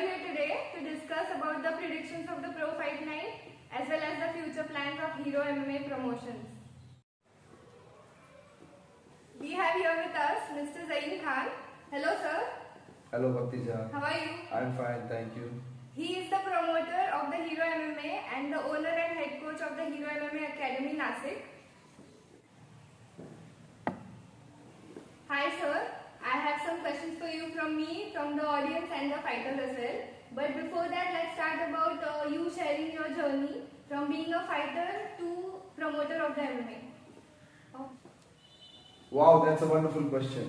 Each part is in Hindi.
here today to discuss about the predictions of the Pro Fight Night as well as the future plans of Hero MMA promotions. We have here with us Mr. Zain Khan. Hello sir. Hello Bhaktija. How are you? I'm fine, thank you. He is the promoter of the Hero MMA and the owner and head coach of the Hero MMA Academy Nasik. Hi sir, I have some questions for you from me, from the audience and the fighters as well. But before that, let's start about you sharing your journey from being a fighter to promoter of the MMA. Oh. Wow, that's a wonderful question.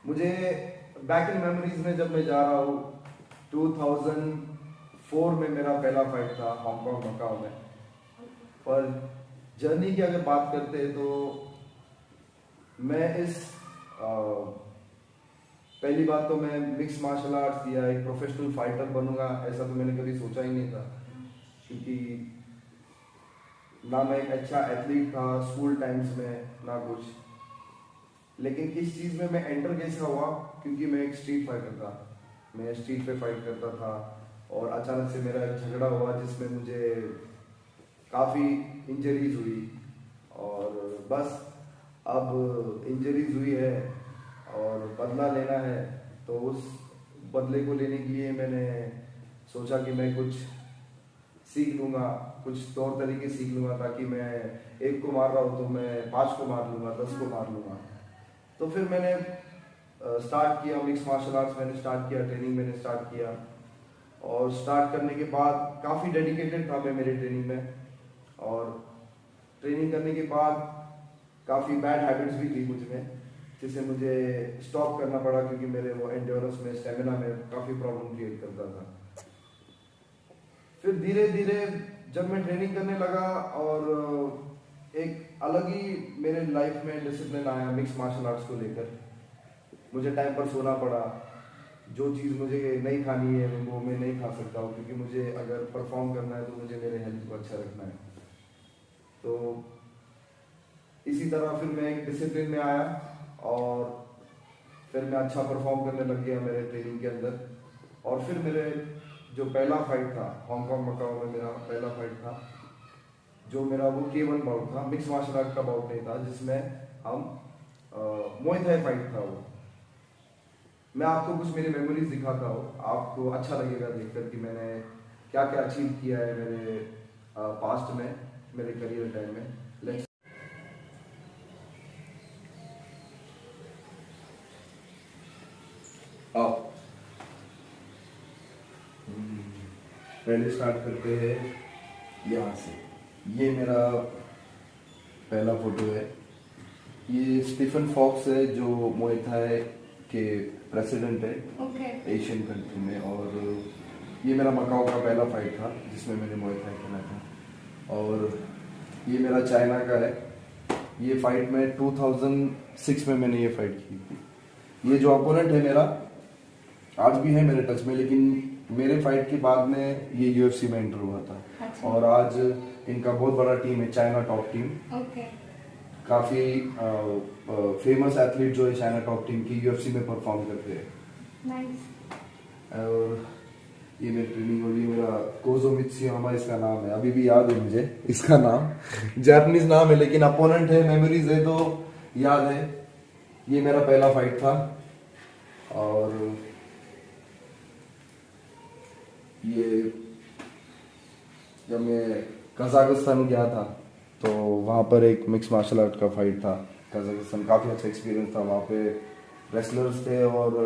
मुझे बैक इन मेमोरीज में जब मैं जा रहा हूँ 2004 में मेरा पहला फाइट था हांगकांग मकाओ में। और जर्नी की अगर बात करते हैं तो मैं पहली बात तो मैं मिक्स मार्शल आर्ट्स या एक प्रोफेशनल फाइटर बनूंगा ऐसा तो मैंने कभी सोचा ही नहीं था, क्योंकि ना मैं एक अच्छा एथलीट था स्कूल टाइम्स में ना कुछ। लेकिन इस चीज़ में मैं एंटर कैसे हुआ, क्योंकि मैं एक स्ट्रीट फाइटर था, मैं स्ट्रीट पे फाइट करता था और अचानक से मेरा एक झगड़ा हुआ जिसमें मुझे काफ़ी इंजरीज हुई। और बस अब इंजरीज हुई है और बदला लेना है, तो उस बदले को लेने के लिए मैंने सोचा कि मैं कुछ सीख लूँगा, कुछ तौर तरीके सीख लूँगा ताकि मैं एक को मार रहा हूँ तो मैं 5 को मार लूँगा, 10 को मार लूँगा। तो फिर मैंने स्टार्ट किया मिक्स मार्शल आर्ट्स, मैंने स्टार्ट किया, ट्रेनिंग मैंने स्टार्ट किया। और स्टार्ट करने के बाद काफ़ी डेडिकेटेड था मैं मेरी ट्रेनिंग में, और ट्रेनिंग करने के बाद काफ़ी बैड हैबिट्स भी थी मुझ में जिसे मुझे स्टॉप करना पड़ा, क्योंकि मेरे वो एंड्योरेंस में, स्टेमिना में काफ़ी प्रॉब्लम क्रिएट करता था। फिर धीरे धीरे जब मैं ट्रेनिंग करने लगा और एक अलग ही मेरे लाइफ में डिसिप्लिन आया मिक्स मार्शल आर्ट्स को लेकर। मुझे टाइम पर सोना पड़ा, जो चीज़ मुझे नहीं खानी है वो मैं नहीं खा सकता हूँ, क्योंकि मुझे अगर परफॉर्म करना है तो मुझे मेरे हेल्थ को अच्छा रखना है। तो इसी तरह फिर मैं एक डिसिप्लिन में आया और फिर मैं अच्छा परफॉर्म करने लग गया मेरे ट्रेनिंग के अंदर। और फिर मेरे जो पहला फाइट था हांगकांग मकाओ में, मेरा पहला फाइट था जो मेरा वो K1 बाउट था, मिक्स मार्शल आर्ट का बाउट नहीं था, जिसमें हम मुay थाई फाइट था वो। मैं आपको कुछ मेरी मेमोरीज दिखाता हूँ, आपको अच्छा लगेगा देखकर कि मैंने क्या क्या अचीव किया है मेरे पास्ट में, मेरे करियर टाइम में। लेट्स पहले स्टार्ट करते हैं यहाँ से। ये मेरा पहला फोटो है, ये स्टीफन फॉक्स है जो मुay थाई के प्रेसिडेंट है एशियन कंट्री में। और ये मेरा मकाओ का पहला फाइट था जिसमें मैंने मुay थाई खेला था। और ये मेरा चाइना का है, ये फाइट में 2006 में मैंने ये फाइट की थी। ये जो अपोनेंट है मेरा आज भी है मेरे टच में, लेकिन मेरे फाइट के बाद में ये UFC में एंटर हुआ था। अच्छा। और आज इनका बहुत बड़ा टीम है, चाइना टॉप टीम। काफी फेमस एथलीट जो है चाइना टॉप टीम की UFC में परफॉर्म करते हैं। और ये मेरी ट्रेनिंग होगी, मेरा कोजो मित्सुयामा इसका नाम है, अभी भी याद है मुझे इसका नाम, जापानीज नाम है लेकिन अपोनेंट है, मेमोरीज है तो याद है। ये मेरा पहला फाइट था। और ये जब मैं कजाकिस्तान गया था तो वहाँ पर एक मिक्स मार्शल आर्ट का फाइट था। कजाकिस्तान काफ़ी अच्छा एक्सपीरियंस था, वहाँ पे रेसलर्स थे और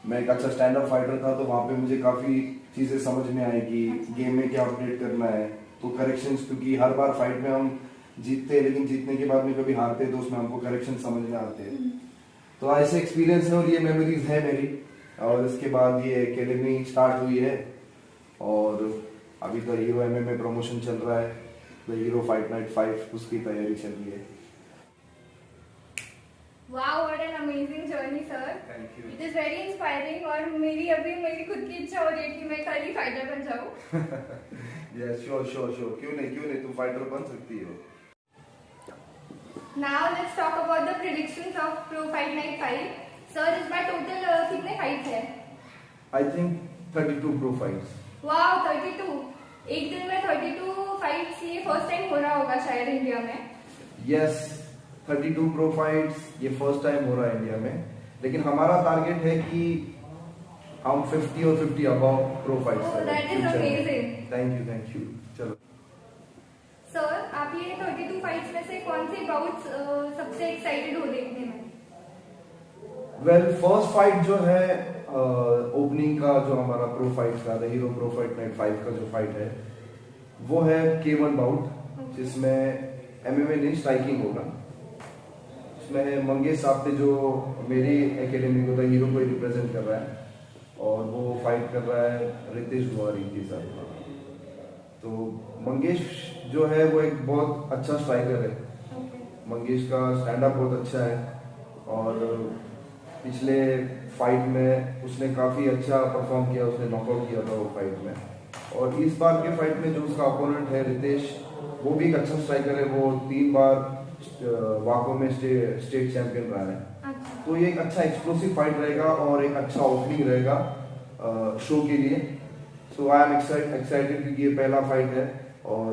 मैं एक अच्छा स्टैंड अप फाइटर था, तो वहाँ पे मुझे काफ़ी चीज़ें समझ में आई कि गेम में क्या अपडेट करना है, तो करेक्शंस, क्योंकि हर बार फाइट में हम जीतते हैं लेकिन जीतने के बाद में कभी हारते हैं तो उसमें हमको करेक्शन समझ में आते हैं। तो ऐसे एक्सपीरियंस है और ये मेमोरीज है मेरी। और इसके बाद ये एकेडमी स्टार्ट हुई है और अभी तो हीरो MMA प्रमोशन चल रहा है, द हीरो फाइट नाइट 5, उसकी तैयारी चल रही है। Wow, what an amazing journey, sir. Thank you. It is very inspiring और मेरी खुद की इच्छा हो रही है कि मैं कल ही फाइटर बन जाऊँ। Yes, sure. क्यों नहीं, तुम फाइटर बन सकती हो। Now let's talk about the predictions of Pro Fight Night 5. Sir, इस बार टोटल कितने फाइट्स हैं? I think 32 pro fights. Wow 32 एक दिन में 32 फाइट्स ये फर्स्ट टाइम हो रहा होगा शायद इंडिया में. Yes, 32 pro fights ये फर्स्ट टाइम हो रहा है इंडिया में, लेकिन हमारा टारगेट है कि हम 50 और 50 above pro fights Oh, that is amazing. Thank you. चलो सर आप ये 32 फाइट्स में से कौन सी बाउट्स सबसे एक्साइटेड हो देखने में? वेल फर्स्ट फाइट जो है ओपनिंग का जो हमारा प्रो फाइट का the hero pro fight night 5 का जो फाइट है वो है K1 बाउट, जिसमें MMA नहीं स्ट्राइकिंग होगा. उसमें मंगेश साहब जो मेरी एकेडमी को द हीरो को रिप्रेजेंट कर रहा है और वो फाइट कर रहा है रितेश गुवारी के साथ. तो मंगेश जो है वो एक बहुत अच्छा स्ट्राइकर है. मंगेश का स्टैंड अप बहुत अच्छा है और पिछले फाइट में उसने काफ़ी अच्छा परफॉर्म किया, उसने नॉकआउट किया था वो फाइट में. और इस बार के फाइट में जो उसका अपोनेंट है रितेश, वो भी एक अच्छा स्ट्राइकर है. वो 3 बार वाको में स्टेट चैंपियन रहा है. तो ये एक अच्छा एक्सप्लोसिव फाइट रहेगा और एक अच्छा ओपनिंग रहेगा शो के लिए. सो आई एम एक्साइटेड क्योंकि ये पहला फाइट है. और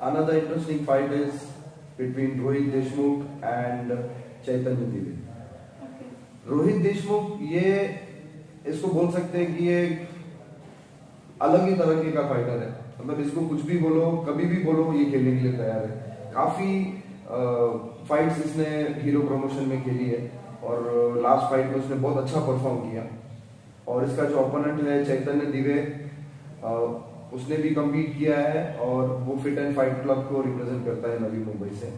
another interesting fight is between Rohit Deshmukh and Chaitanya Dive. Rohit Deshmukh ये इसको बोल सकते हैं कि ये अलग ही तरह का फाइटर है. मतलब इसको कुछ भी बोलो, कभी भी बोलो, ये खेलने के लिए तैयार है. काफी फाइट्स इसने हीरो प्रमोशन में खेली है और लास्ट फाइट में उसने बहुत अच्छा परफॉर्म किया. और इसका जो ओपोनेंट है चैतन्य दिवे, उसने भी कम्पीट किया है और वो फिट एंड फाइट क्लब को रिप्रेजेंट करता है नवी मुंबई से.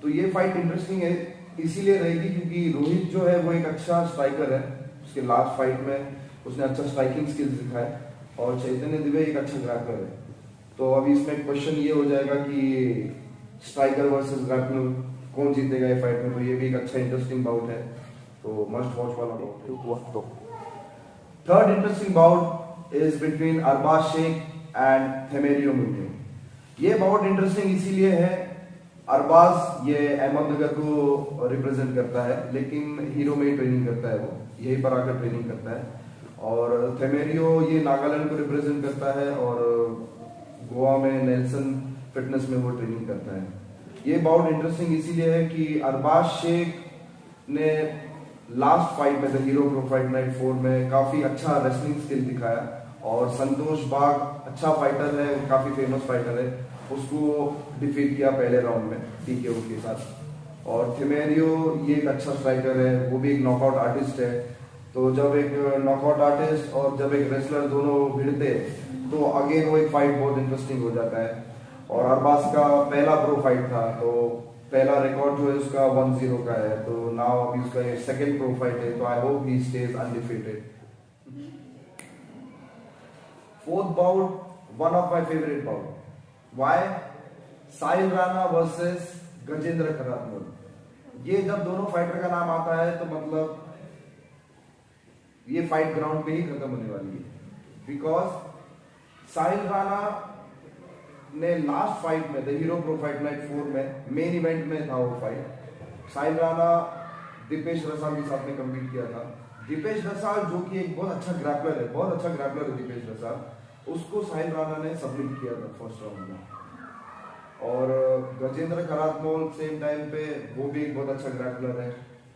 तो ये फाइट इंटरेस्टिंग है इसीलिए रहेगी क्योंकि रोहित जो है वो एक अच्छा स्ट्राइकर है. उसके लास्ट फाइट में उसने अच्छा स्ट्राइकिंग स्किल्स दिखाए और चैतन्य दिवे एक अच्छा ग्रैपलर है. तो अभी इसमें क्वेश्चन ये हो जाएगा कि स्ट्राइकर वर्सेस ग्रैपलर कौन जीतेगा ये फाइट में. तो ये भी एक अच्छा इंटरेस्टिंग बाउट है. तो मस्ट वॉच वाला बाउट. तो third interesting bout is between Arbaz Shaikh and Themerio Munte. ये बाउट इंटरेस्टिंग इसीलिए है, अरबाज ये अहमदनगर को रिप्रेजेंट करता है लेकिन हीरो में ही ट्रेनिंग करता है. वो यहीं पर आकर ट्रेनिंग करता है. और थेमेरियो ये नागालैंड को रिप्रेजेंट करता है और गोवा में नेल्सन फिटनेस में वो ट्रेनिंग करता है. ये बाउट इंटरेस्टिंग इसीलिए है कि अरबाज शेख ने लास्ट फाइट में the hero pro fight night 4 में काफी अच्छा रेसलिंग स्किल दिखाया. और संतोष बाग अच्छा फाइटर है, काफी फेमस फाइटर है, उसको डिफीट किया पहले राउंड में TKO के साथ. और थेमेरियो ये एक अच्छा स्ट्राइकर है, वो भी एक नॉकआउट आर्टिस्ट है. तो जब एक नॉकआउट आर्टिस्ट और जब एक रेसलर दोनों भिड़ते तो अगेन वो एक फाइट बहुत इंटरेस्टिंग हो जाता है. और अरबाज का पहला प्रो फाइट था, तो पहला रिकॉर्ड जो है उसका 1-0 का है. तो नाउ अभी उसका ये सेकंड प्रो फाइट है. तो I hope he stage undefeated. Fourth bout, one of my favourite bout. Why? Sahil Rana versus Gajendra Karatmal. ये जब दोनों फाइटर का नाम आता है तो मतलब ये फाइट ग्राउंड पे ही खत्म होने वाली है. बिकॉज साहिल राणा ने लास्ट फाइट में the hero pro fight night 4 में मेन इवेंट में था वो फाइट. साहिल राणा दीपेश रसाल के साथ में कम्पीट किया था. दीपेश रसाल जो कि एक बहुत अच्छा ग्रैपलर है, बहुत अच्छा ग्रैपलर है दीपेश रसाल, उसको साहिल राणा ने सबमिट किया था फर्स्ट राउंड में. और गजेंद्र करातमोल सेम टाइम पे वो भी एक बहुत अच्छा ग्रैपलर है.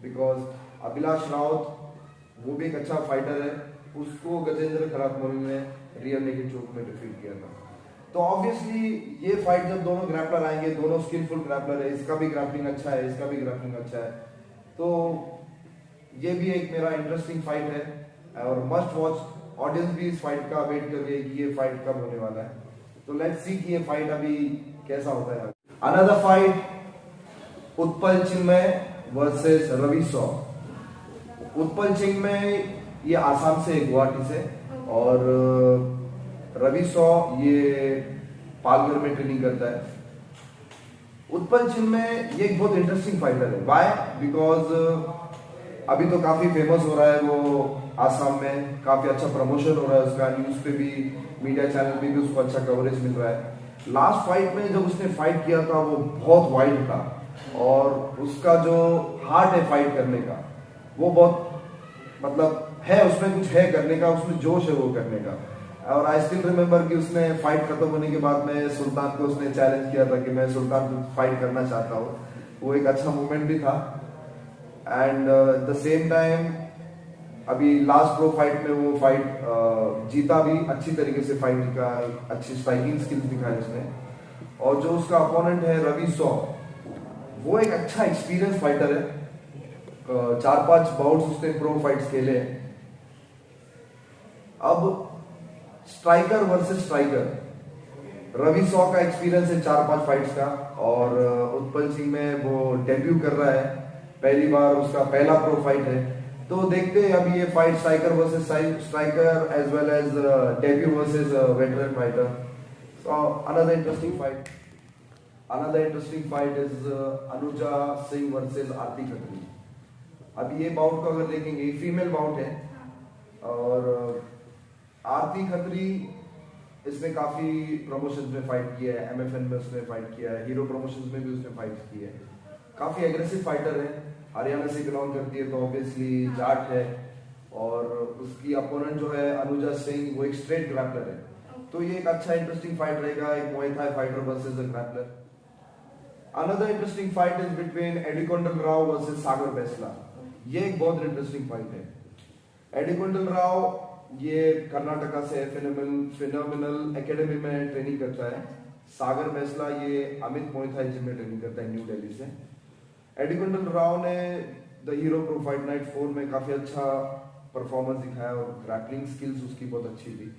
बिकॉज अभिलाष राउत वो भी एक अच्छा फाइटर है, उसको गजेंद्र करातमोल ने रियर नेकेड चोक में डिफीट किया था. तो ऑब्वियसली ये फाइट जब दोनों ग्रैपलर आएंगे, दोनों स्किलफुल ग्रैपलर है, इसका भी ग्रैपलिंग अच्छा है, इसका भी ग्रैपलिंग अच्छा है, तो ये भी एक मेरा इंटरेस्टिंग फाइट है और मस्ट वॉच. ऑडियंस भी इस फाइट का वेट कर रही है कि ये फाइट कब होने वाला है. तो लेट्स सी कि ये फाइट अभी कैसा होता है. अनदर फाइट, उत्पल चिन्मय वर्सेस रवि सौ. उत्पल चिन्मय ये आसाम से, गुवाहाटी से, और रवि सौ ये पालघर में ट्रेनिंग करता है. उत्पल चिन्मय ये एक बहुत इंटरेस्टिंग फाइटर है. व्हाई? बिकॉज अभी तो काफी फेमस हो रहा है वो आसाम में, काफी अच्छा प्रमोशन हो रहा है उसका, न्यूज पे भी, मीडिया चैनल पे भी उसको अच्छा कवरेज मिल रहा है. लास्ट फाइट में जब उसने फाइट किया था वो बहुत वाइल्ड था और उसका जो हार्ट है फाइट करने का वो बहुत मतलब है उसमें कुछ है करने का, उसमें जोश है वो करने का। और आई स्टिल रिमेम्बर कि उसने फाइट खत्म होने के बाद में सुल्तान को उसने चैलेंज किया था कि मैं सुल्तान को फाइट करना चाहता हूँ। वो एक अच्छा मोमेंट भी था। एंड द सेम टाइम अभी लास्ट प्रो फाइट में वो फाइट जीता भी, अच्छी तरीके से फाइट दिखा, अच्छी स्ट्राइकिंग स्किल्स दिखाई उसने। और जो उसका अपोनेंट है रवि सौ, वो एक अच्छा एक्सपीरियंस फाइटर है। 4-5 बाउट्स उसने प्रो फाइट्स खेले हैं। अब स्ट्राइकर वर्सेस स्ट्राइकर, रवि सौ का एक्सपीरियंस है 4-5 फाइट्स का, और उत्पल सिंह में वो डेब्यू कर रहा है, पहली बार उसका पहला प्रो फाइट है। तो देखते हैं अभी ये fight striker versus striker as well as debut versus veteran fighter. So another interesting fight is Anuja Singh versus Aarti Khatri. अभी ये बाउट को अगर देखेंगे, फीमेल बाउट है, और आरती खत्री इसने काफी प्रमोशंस में फाइट किया है, एमएफएन में उसने फाइट किया है, हीरो प्रमोशंस में भी उसने फाइट की है। काफी एग्रेसिव फाइटर है, हरियाणा से बिलोंग करती है तो ऑब्वियसली जाट है। और उसकी अपोनेंट जो है अनुजा सिंह, वो एक स्ट्रेट ग्रैपलर है। तो ये एक अच्छा इंटरेस्टिंग फाइट रहेगा, एक muay thai fighter versus a grappler. Another interesting fight is between Edikondal Rao versus Sagar Besla. ये एक बहुत इंटरेस्टिंग फाइट है। एडिकोंडल राव ये कर्नाटका से फिनोमिनल एकेडमी में ट्रेनिंग करता है। सागर बेसला ये अमित मुay थाई जिम में ट्रेनिंग करता है न्यू दिल्ली से। एडिकोंडल राव ने the hero pro fight night 4 में काफी अच्छा परफॉर्मेंस दिखाया और ग्रैपलिंग स्किल्स उसकी बहुत अच्छी थी।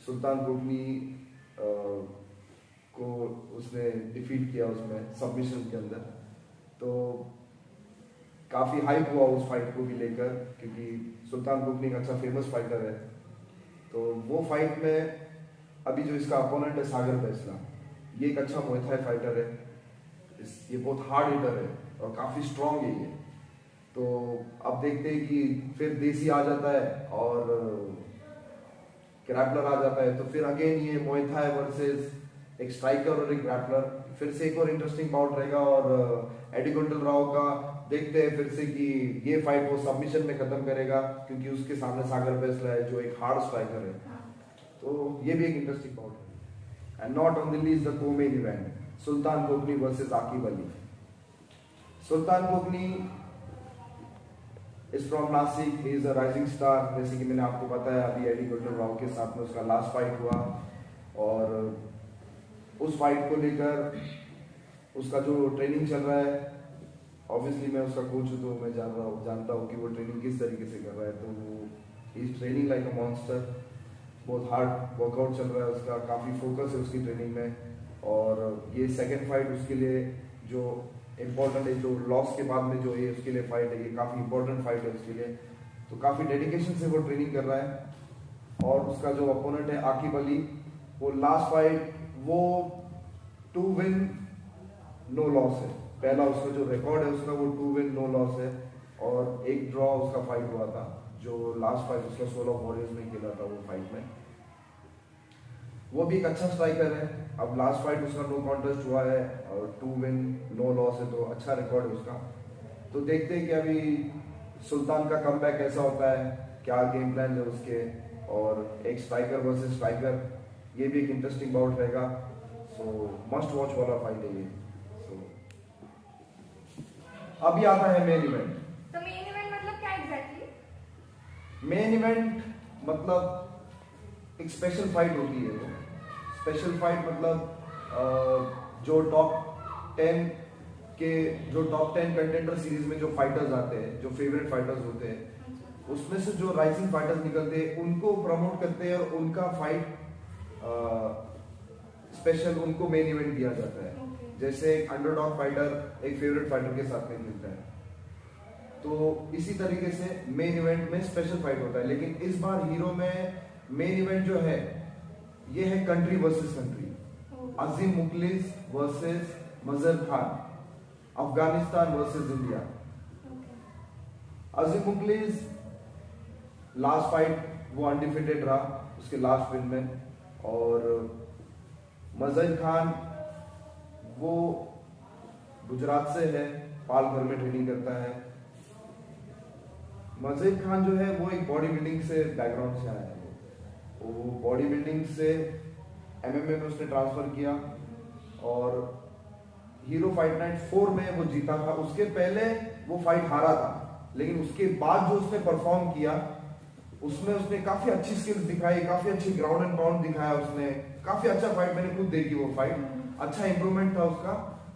सुल्तान कोकनी को उसने डिफीट किया उसमें सबमिशन के अंदर। तो काफी हाइप हुआ उस फाइट को भी लेकर, क्योंकि सुल्तान कोकनी एक अच्छा फेमस फाइटर है। तो वो फाइट में अभी जो इसका अपोनेंट है सागर बेसला, ये एक अच्छा मुay थाई फाइटर है। ये बहुत हार्ड हिटर है और काफी स्ट्रॉन्ग है ये। तो अब देखते हैं कि फिर देसी आ जाता है और ग्रैपलर आ जाता है, तो फिर अगेन ये मुay थाई वर्सेस एक स्ट्राइकर और एक ग्रैपलर, फिर से एक और इंटरेस्टिंग बाउट रहेगा। और एडिकोंडल राव का देखते हैं फिर से कि ये फाइट वो सबमिशन में खत्म करेगा, क्योंकि उसके सामने सागर बेसला है जो एक हार्ड स्ट्राइकर है। तो ये भी एक इंटरेस्टिंग बाउट है। And not only least the co main event, Sultan Kokni versus Aqib Ali. Sultan Kokni is from Nashik, he is a rising star. जैसे कि मैंने आपको बताया, अभी एडिकोंडल राव के साथ में उसका लास्ट फाइट हुआ, और उस फाइट को लेकर उसका जो ट्रेनिंग चल रहा है, ऑब्वियसली मैं उसका कोच हूँ तो मैं जानता हूँ कि वो ट्रेनिंग किस तरीके से कर रहा है। तो वो is training like a monster, बहुत हार्ड वर्कआउट चल रहा है उसका, काफ़ी फोकस है उसकी ट्रेनिंग में। और ये सेकंड फाइट उसके लिए जो इम्पोर्टेंट है, जो लॉस के बाद में जो ये उसके लिए फाइट है, ये काफ़ी इंपॉर्टेंट फाइट है उसके लिए। तो काफ़ी डेडिकेशन से वो ट्रेनिंग कर रहा है। और उसका जो अपोनेंट है आकिब अली, वो लास्ट फाइट वो 2 विन नो लॉस है। पहला उसका जो रिकॉर्ड है उसका वो 2 विन नो लॉस है, और एक ड्रॉ उसका फाइट हुआ था जो लास्ट फाइट उसका सोल ऑफ वॉरियर्स में खेला था वो फाइट में। वो भी एक अच्छा स्ट्राइकर है। अब लास्ट फाइट उसका नो कॉन्टेस्ट हुआ है और 2 विन नो लॉस है, तो अच्छा रिकॉर्ड है उसका। तो देखते हैं कि अभी सुल्तान का कमबैक कैसा होता है, क्या गेम प्लान है उसके। और एक स्ट्राइकर वर्सेस स्ट्राइकर, ये भी एक इंटरेस्टिंग बाउट रहेगा। सो मस्ट वॉच वाला फाइट है ये। सो अभी आता है मेन इवेंट। तो मेन इवेंट मतलब क्या एग्जैक्टली? मेन इवेंट मतलब एक स्पेशल फाइट होती है। वो स्पेशल फाइट मतलब जो टॉप 10 कंटेंडर सीरीज में जो फाइटर्स आते हैं, जो फेवरेट फाइटर्स होते हैं, उसमें से जो राइजिंग फाइटर्स निकलते हैं उनको प्रमोट करते हैं, और उनका फाइट स्पेशल उनको मेन इवेंट दिया जाता है। जैसे एक अंडरडॉग फाइटर एक फेवरेट फाइटर के साथ में मिलता है, तो इसी तरीके से मेन इवेंट में स्पेशल फाइट होता है। लेकिन इस बार हीरो में मेन इवेंट जो है ये है कंट्री वर्सेस कंट्री। अजीम मुखलिस वर्सेस मजहर खान, अफगानिस्तान वर्सेस इंडिया। अजीम मुखलिस लास्ट फाइट वो अनडिफिटेड रहा उसके लास्ट विन में, और मजहर खान वो गुजरात से है, पालघर में ट्रेनिंग करता है। मजीद खान जो है वो एक बॉडी बिल्डिंग से बैकग्राउंड से आया है। वो बॉडी बिल्डिंग से एमएमए में उसने ट्रांसफर किया और हीरो फाइट नाइट 4 में वो जीता था। उसके पहले वो फाइट हारा था, लेकिन उसके बाद जो उसने परफॉर्म किया उसमें उसने काफी अच्छी स्किल्स दिखाई, काफी अच्छी ग्राउंड एंड पाउंड दिखाया उसने, काफी अच्छा फाइट, मैंने खुद देखी वो फाइट, अच्छा इंप्रूवमेंट था उसका।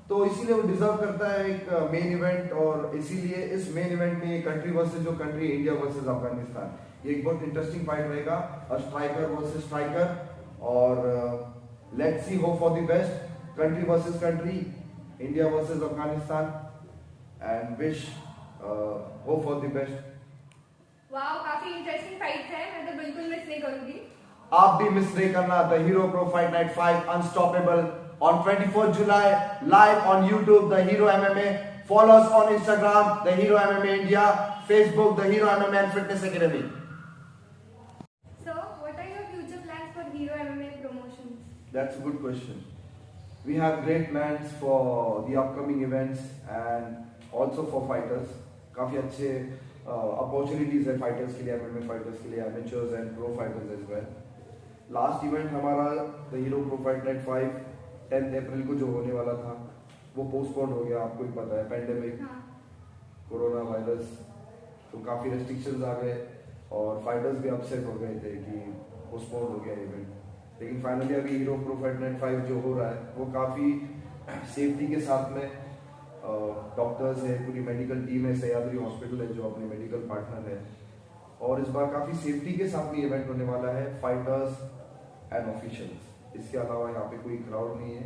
तो इसीलिए वो डिजर्व करता है एक मेन इवेंट, और इसीलिए इस मेन इवेंट में कंट्री वर्सेस जो कंट्री, इंडिया वर्सेस अफगानिस्तान, ये एक बहुत इंटरेस्टिंग फाइट रहेगा, स्ट्राइकर वर्सेस स्ट्राइकर। और let's see, hope for the best, country versus country, India versus Afghanistan, and wish hope for the best. Wow, काफी इंटरेस्टिंग फाइट है, मैं तो बिल्कुल मिस नहीं करूंगी। आप भी मिस नहीं करना the hero pro fight night 5 unstoppable on 24th July live on YouTube, The Hero MMA. Follow us on Instagram, The Hero MMA India, Facebook, The Hero MMA and Fitness Academy. So, what are your future plans for Hero MMA promotions? That's a good question. We have great plans for the upcoming events and also for fighters. काफी अच्छे opportunities है fighters के लिए, MMA fighters के लिए, amateurs and pro fighters as well. Last event हमारा The Hero Pro Fight Night 5 10 अप्रैल को जो होने वाला था वो पोस्टपोन हो गया। आपको ही पता है, पेंडेमिक, कोरोना वायरस, तो काफ़ी रेस्ट्रिक्शंस आ गए और फाइटर्स भी अपसेट हो गए थे कि पोस्टपोन हो गया इवेंट। लेकिन फाइनली अभी हीरो प्रो फाइट नाइट 5 जो हो रहा है वो काफ़ी सेफ्टी के साथ में, डॉक्टर्स है, पूरी मेडिकल टीम है, सह्याद्री हॉस्पिटल है जो अपने मेडिकल पार्टनर है, और इस बार काफ़ी सेफ्टी के साथ में इवेंट होने वाला है, फाइटर्स एंड ऑफिशियल्स। इसके अलावा यहाँ पे कोई क्राउड नहीं है।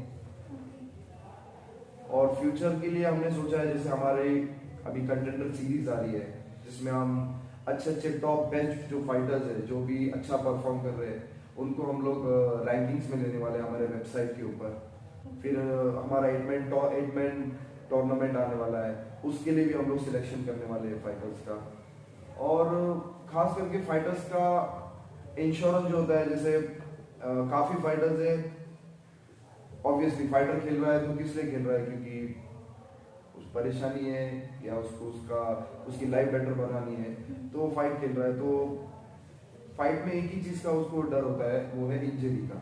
और फ्यूचर के लिए हमने सोचा है, जैसे हमारे अभी कंटेंडर सीरीज आ रही है जिसमें हम अच्छे अच्छे टॉप बेस्ट जो फाइटर्स है जो भी अच्छा परफॉर्म कर रहे हैं उनको हम लोग रैंकिंग्स में लेने वाले हैं हमारे वेबसाइट के ऊपर। फिर हमारा 8 मैन टूर्नामेंट आने वाला है, उसके लिए भी हम लोग सिलेक्शन करने वाले हैं फाइटर्स का। और खास करके फाइटर्स का इंश्योरेंस जो होता है, जैसे काफी फाइटर्स है, ऑब्वियसली फाइटर खेल रहा है तो किस लिए खेल रहा है, क्योंकि उस परेशानी है या उसको उसकी लाइफ बेटर बनानी है तो वो फाइट खेल रहा है। तो फाइट में एक ही चीज का उसको डर होता है, वो है इंजरी का।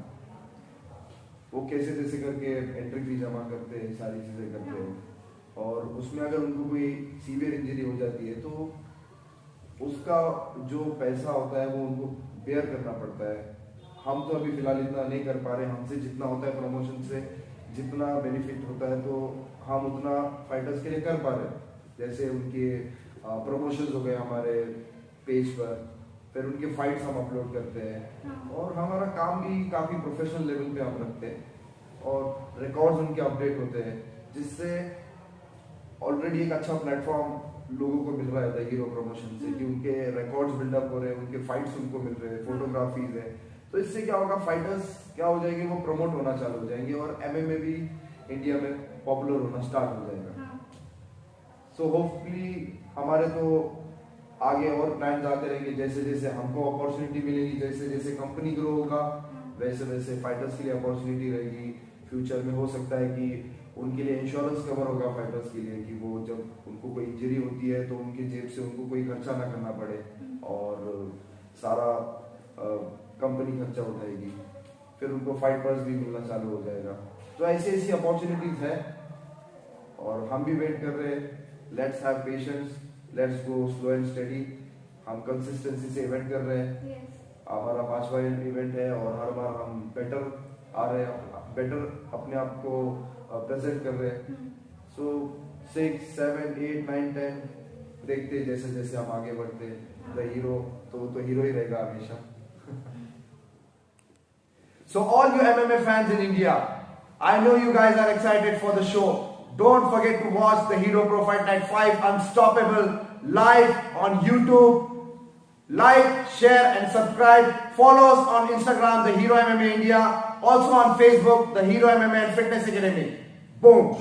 वो कैसे जैसे करके एंट्री फी जमा करते हैं, सारी चीजें करते हैं, और उसमें अगर उनको कोई सीवियर इंजरी हो जाती है तो उसका जो पैसा होता है वो उनको बेयर करना पड़ता है। हम तो अभी फिलहाल इतना नहीं कर पा रहे, हमसे जितना होता है प्रमोशन से जितना बेनिफिट होता है तो हम उतना फाइटर्स के लिए कर पा रहे हैं। जैसे उनके प्रमोशंस हो गए हमारे पेज पर, फिर उनके फाइट्स हम अपलोड करते हैं, और हमारा काम भी काफ़ी प्रोफेशनल लेवल पे हम रखते हैं, और रिकॉर्ड्स उनके अपडेट होते हैं, जिससे ऑलरेडी एक अच्छा प्लेटफॉर्म लोगों को मिल रहा है द हीरो प्रमोशन से, कि उनके रिकॉर्ड्स बिल्डअप हो रहे हैं, उनके फाइट्स उनको मिल रहे हैं, फोटोग्राफीज है। तो इससे क्या होगा, फाइटर्स क्या हो जाएंगे, वो प्रमोट होना चालू हो जाएंगे, और एमएमए भी इंडिया में पॉपुलर होना स्टार्ट हो जाएगा। सो होपफुली हमारे तो आगे और प्लान्स आते रहेंगे, जैसे जैसे हमको अपॉर्चुनिटी मिलेगी, जैसे जैसे कंपनी ग्रो होगा वैसे वैसे फाइटर्स के लिए अपॉर्चुनिटी रहेगी। फ्यूचर में हो सकता है कि उनके लिए इंश्योरेंस कवर होगा फाइटर्स के लिए, कि वो जब उनको कोई इंजरी होती है तो उनके जेब से उनको कोई खर्चा ना करना पड़े, और सारा कंपनी खर्चा उठाएगी, फिर उनको फाइट पर्स भी मिलना चालू हो जाएगा। तो ऐसी ऐसी अपॉर्चुनिटीज है, और हम भी वेट कर रहे हैं। Let's have patience, let's go slow and study. हम कंसिस्टेंसी से इवेंट कर रहे हैं, हमारा 5वां इवेंट है, और हर बार हम बेटर आ रहे हैं, बेटर अपने आप को प्रेजेंट कर रहे हैं। सो 6, 7, 8, 9, 10 देखते जैसे जैसे हम आगे बढ़ते, द हीरो तो हीरो ही रहेगा हमेशा। So all you MMA fans in India, I know you guys are excited for the show. Don't forget to watch the Hero Pro Fight Night 5 Unstoppable live on YouTube. Like, share and subscribe. Follow us on Instagram, The Hero MMA India. Also on Facebook, The Hero MMA and Fitness Academy. Boom.